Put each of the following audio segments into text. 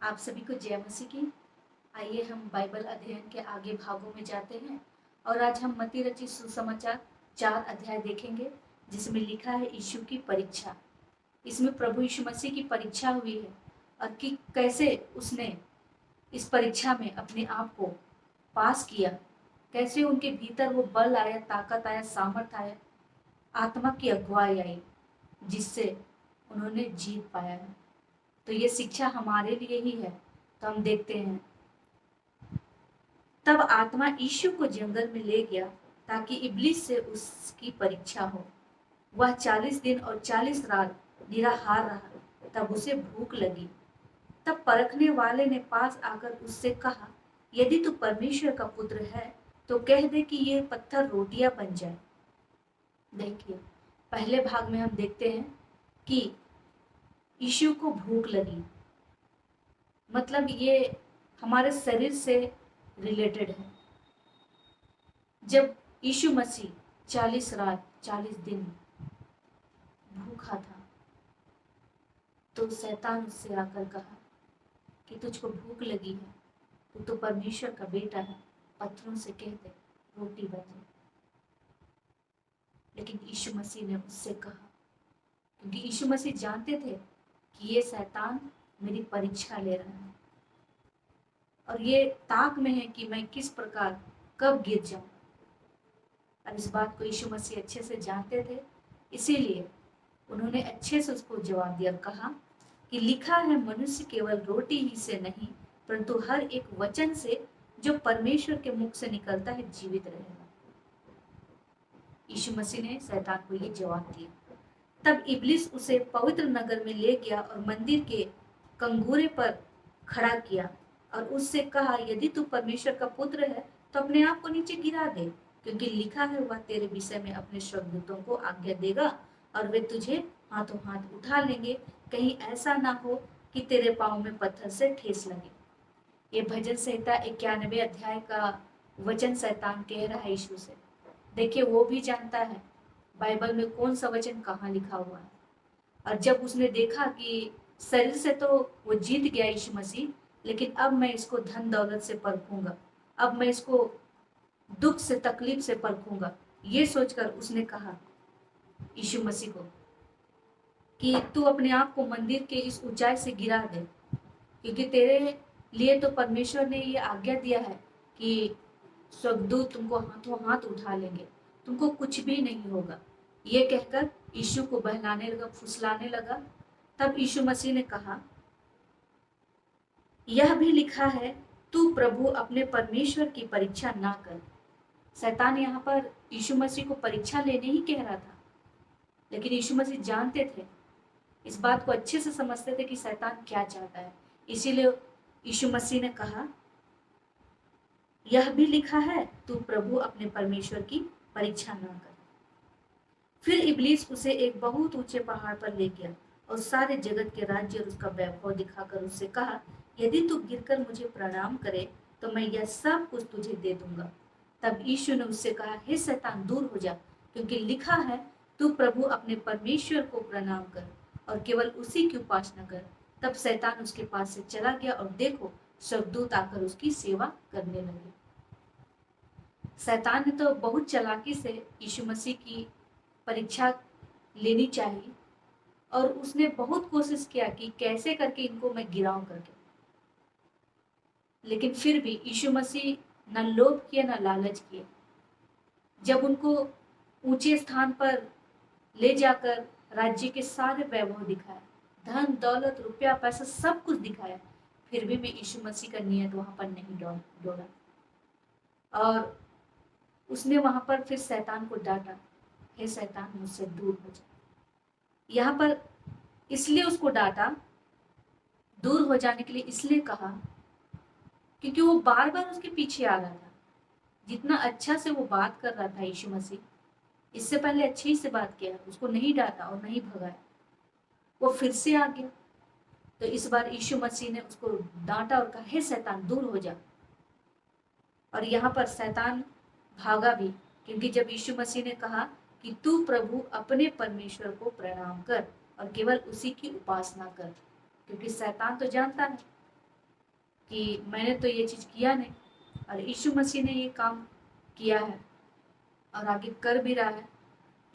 आप सभी को जय मसीह की। आइए हम बाइबल अध्ययन के आगे भागों में जाते हैं और आज हम मत्ती रचित सुसमाचार 4 अध्याय देखेंगे जिसमें लिखा है यीशु की परीक्षा। इसमें प्रभु यीशु मसीह की परीक्षा हुई है और कि कैसे उसने इस परीक्षा में अपने आप को पास किया, कैसे उनके भीतर वो बल आया, ताकत आया, सामर्थ आया, आत्मा की अगुवाई आई जिससे उन्होंने जीत पाया है। तो ये शिक्षा हमारे लिए ही है। तो हम देखते हैं, तब आत्मा यीशु को जंगल में ले गया ताकि इब्लीस से उसकी परीक्षा हो। वह 40 दिन और 40 रात निराहार रहा। तब उसे भूख लगी। तब परखने वाले ने पास आकर उससे कहा, यदि तू परमेश्वर का पुत्र है तो कह दे कि ये पत्थर रोटियां बन जाए। देखिए, पहले भाग में हम देखते हैं कि यीशु को भूख लगी, मतलब ये हमारे शरीर से रिलेटेड है। जब यीशु मसीह 40 रात 40 दिन भूखा था तो शैतान उससे आकर कहा कि तुझको भूख लगी है, तू तो परमेश्वर का बेटा है, पत्थरों से कह दे रोटी बन जाए। लेकिन यीशु मसीह ने उससे कहा, क्योंकि यीशु मसीह जानते थे कि ये शैतान मेरी परीक्षा ले रहा है और ये ताक में है कि मैं किस प्रकार कब गिर जाऊं। और इस बात को यीशु मसीह अच्छे से जानते थे, इसीलिए उन्होंने अच्छे से उसको जवाब दिया और कहा कि लिखा है, मनुष्य केवल रोटी ही से नहीं परंतु हर एक वचन से जो परमेश्वर के मुख से निकलता है जीवित रहेगा। यीशु मसीह ने शैतान को ये जवाब दिया। तब इब्लिस उसे पवित्र नगर में ले गया और मंदिर के कंगूरे पर खड़ा किया और उससे कहा, यदि तू परमेश्वर का पुत्र है तो अपने आप को नीचे गिरा दे, क्योंकि लिखा है, वह तेरे विषय में अपने स्वर्गदूतों को आज्ञा देगा और वे तुझे हाथों हाथ उठा लेंगे, कहीं ऐसा ना हो कि तेरे पाँव में पत्थर से ठेस लगे। ये भजन संहिता 91 अध्याय का वचन शैतान कह रहा है यीशु से। देखिए, वो भी जानता है बाइबल में कौन सा वचन कहाँ लिखा हुआ है। और जब उसने देखा कि शरीर से तो वो जीत गया यीशु मसीह, लेकिन अब मैं इसको धन दौलत से परखूंगा, अब मैं इसको दुख से तकलीफ से परखूंगा, ये सोचकर उसने कहा यीशु मसीह को कि तू अपने आप को मंदिर के इस ऊंचाई से गिरा दे, क्योंकि तेरे लिए तो परमेश्वर ने ये आज्ञा दिया है कि स्वर्गदूत तुमको हाथों हाथ उठा लेंगे, तुमको कुछ भी नहीं होगा। ये कहकर यीशु को बहलाने लगा, फुसलाने लगा। तब यीशु मसीह ने कहा, यह भी लिखा है, तू प्रभु अपने परमेश्वर की परीक्षा ना कर। शैतान यहाँ पर यीशु मसीह को परीक्षा लेने ही कह रहा था, लेकिन यीशु मसीह जानते थे, इस बात को अच्छे से समझते थे कि शैतान क्या चाहता है। इसीलिए यीशु मसीह ने कहा, यह भी लिखा है, तू प्रभु अपने परमेश्वर की परीक्षा ना कर। फिर इब्लीस उसे एक बहुत ऊंचे पहाड़ पर ले गया और सारे जगत के राज्य और उसका वैभव दिखाकर उससे कहा, यदि तू गिरकर मुझे प्रणाम करे तो मैं यह सब कुछ तुझे दे दूंगा। तब यीशु ने उससे कहा, हे शैतान, दूर हो जा, क्योंकि लिखा है, तू प्रभु अपने परमेश्वर को प्रणाम कर और केवल उसी की उपासना कर। तब शैतान उसके पास से चला गया और देखो, स्वर्गदूत आकर उसकी सेवा करने लगे। शैतान ने तो बहुत चालाकी से यीशु मसीह की परीक्षा लेनी चाहिए और उसने बहुत कोशिश किया कि कैसे करके इनको मैं गिराऊं करके, लेकिन फिर भी यीशु मसीह न लोभ किए न लालच किए। जब उनको ऊंचे स्थान पर ले जाकर राज्य के सारे वैभव दिखाया, धन दौलत रुपया पैसा सब कुछ दिखाया, फिर भी मैं यीशु मसीह का नियत वहां पर नहीं दौड़ा और उसने वहां पर फिर शैतान को डांटा, हे शैतान, मुझसे दूर हो जा। यहाँ पर इसलिए उसको डांटा, दूर हो जाने के लिए इसलिए कहा, क्योंकि वो बार बार उसके पीछे आ रहा था। जितना अच्छा से वो बात कर रहा था यीशु मसीह, इससे पहले अच्छे ही से बात किया, उसको नहीं डांटा और नहीं भगाया, वो फिर से आ गया। तो इस बार यीशु मसीह ने उसको डांटा और कहा, हे शैतान, दूर हो जा। और यहाँ पर शैतान भागा भी, क्योंकि जब यीशु मसीह ने कहा कि तू प्रभु अपने परमेश्वर को प्रणाम कर और केवल उसी की उपासना कर, क्योंकि शैतान तो जानता है कि मैंने तो ये चीज़ किया नहीं और यीशु मसीह ने ये काम किया है और आगे कर भी रहा है,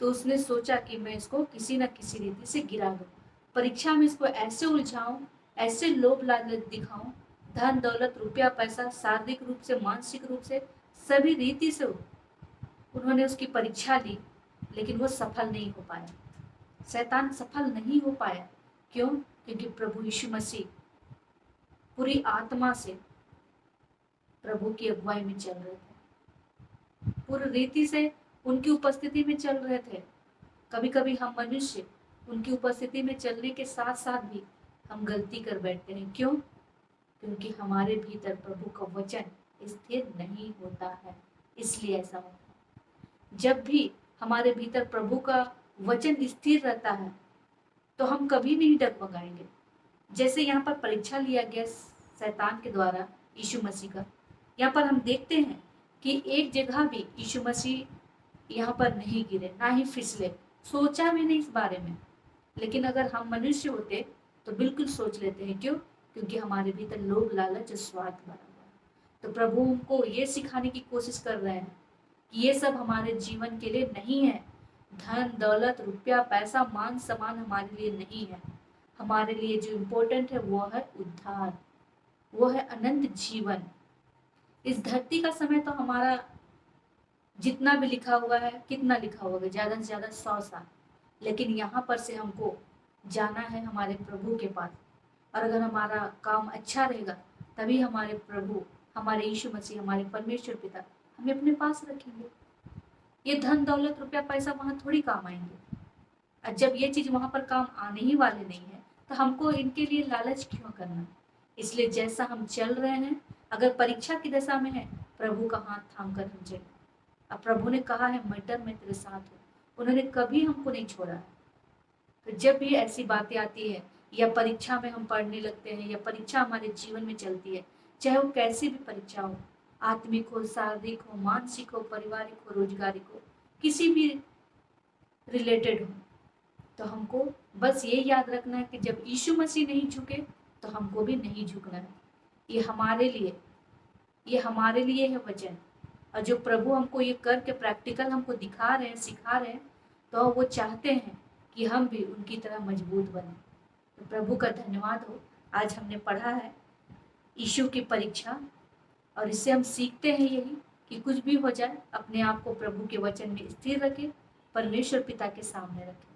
तो उसने सोचा कि मैं इसको किसी न किसी रीति से गिरा दूं, परीक्षा में इसको ऐसे उलझाऊं, ऐसे लोभ लालच दिखाऊं, धन दौलत रुपया पैसा शारीरिक रूप से मानसिक रूप से सभी रीति से उन्होंने उसकी परीक्षा ली, लेकिन वो सफल नहीं हो पाया। शैतान सफल नहीं हो पाया। क्यों? क्योंकि प्रभु यीशु मसीह पूरी आत्मा से प्रभु की अगुवाई में चल रहे थे, पूरी रीति से उनकी उपस्थिति में चल रहे थे। कभी कभी हम मनुष्य उनकी उपस्थिति में चलने के साथ साथ भी हम गलती कर बैठते हैं। क्यों? क्योंकि हमारे भीतर प्रभु का वचन स्थिर नहीं होता है, इसलिए ऐसा होता है। जब भी हमारे भीतर प्रभु का वचन स्थिर रहता है तो हम कभी नहीं डगमगाएंगे। जैसे यहाँ पर परीक्षा लिया गया शैतान के द्वारा यीशु मसीह का, यहाँ पर हम देखते हैं कि एक जगह भी यीशु मसीह यहाँ पर नहीं गिरे, ना ही फिसले, सोचा भी नहीं इस बारे में। लेकिन अगर हम मनुष्य होते तो बिल्कुल सोच लेते हैं। क्यों? क्योंकि हमारे भीतर लोभ लालच स्वार्थ भरा हुआ है। तो प्रभु हमको ये सिखाने की कोशिश कर रहे हैं कि ये सब हमारे जीवन के लिए नहीं है। धन दौलत रुपया पैसा मान सम्मान हमारे लिए नहीं है। हमारे लिए जो इम्पोर्टेंट है वो है उद्धार, वो है अनंत जीवन। इस धरती का समय तो हमारा जितना भी लिखा हुआ है, कितना लिखा हुआ है, ज्यादा से ज्यादा 100 साल। लेकिन यहाँ पर से हमको जाना है हमारे प्रभु के पास, और अगर हमारा काम अच्छा रहेगा तभी हमारे प्रभु, हमारे यीशु मसीह, हमारे परमेश्वर पिता हमें अपने पास रखेंगे। ये धन दौलत रुपया पैसा वहां थोड़ी काम आएंगे, और जब ये चीज वहां पर काम आने ही वाले नहीं है तो हमको इनके लिए लालच क्यों करना। इसलिए जैसा हम चल रहे हैं, अगर परीक्षा की दशा में है, प्रभु का हाथ थाम कर हम चले। अब प्रभु ने कहा है मटर मैं तेरे साथ हूँ, उन्होंने कभी हमको नहीं छोड़ा है। तो जब भी ऐसी बातें आती है या परीक्षा में हम पढ़ने लगते हैं या परीक्षा हमारे जीवन में चलती है, चाहे वो कैसी भी परीक्षा हो, आत्मिक हो, शारीरिक हो, मानसिक हो, पारिवारिक हो, रोजगारिक हो, किसी भी रिलेटेड हो, तो हमको बस ये याद रखना है कि जब यीशु मसीह नहीं झुके तो हमको भी नहीं झुकना है। ये हमारे लिए है वचन। और जो प्रभु हमको ये करके प्रैक्टिकल हमको दिखा रहे हैं, सिखा रहे हैं, तो वो चाहते हैं कि हम भी उनकी तरह मजबूत बने। तो प्रभु का धन्यवाद हो, आज हमने पढ़ा है यीशु की परीक्षा, और इससे हम सीखते हैं यही कि कुछ भी हो जाए अपने आप को प्रभु के वचन में स्थिर रखें, परमेश्वर पिता के सामने रखें।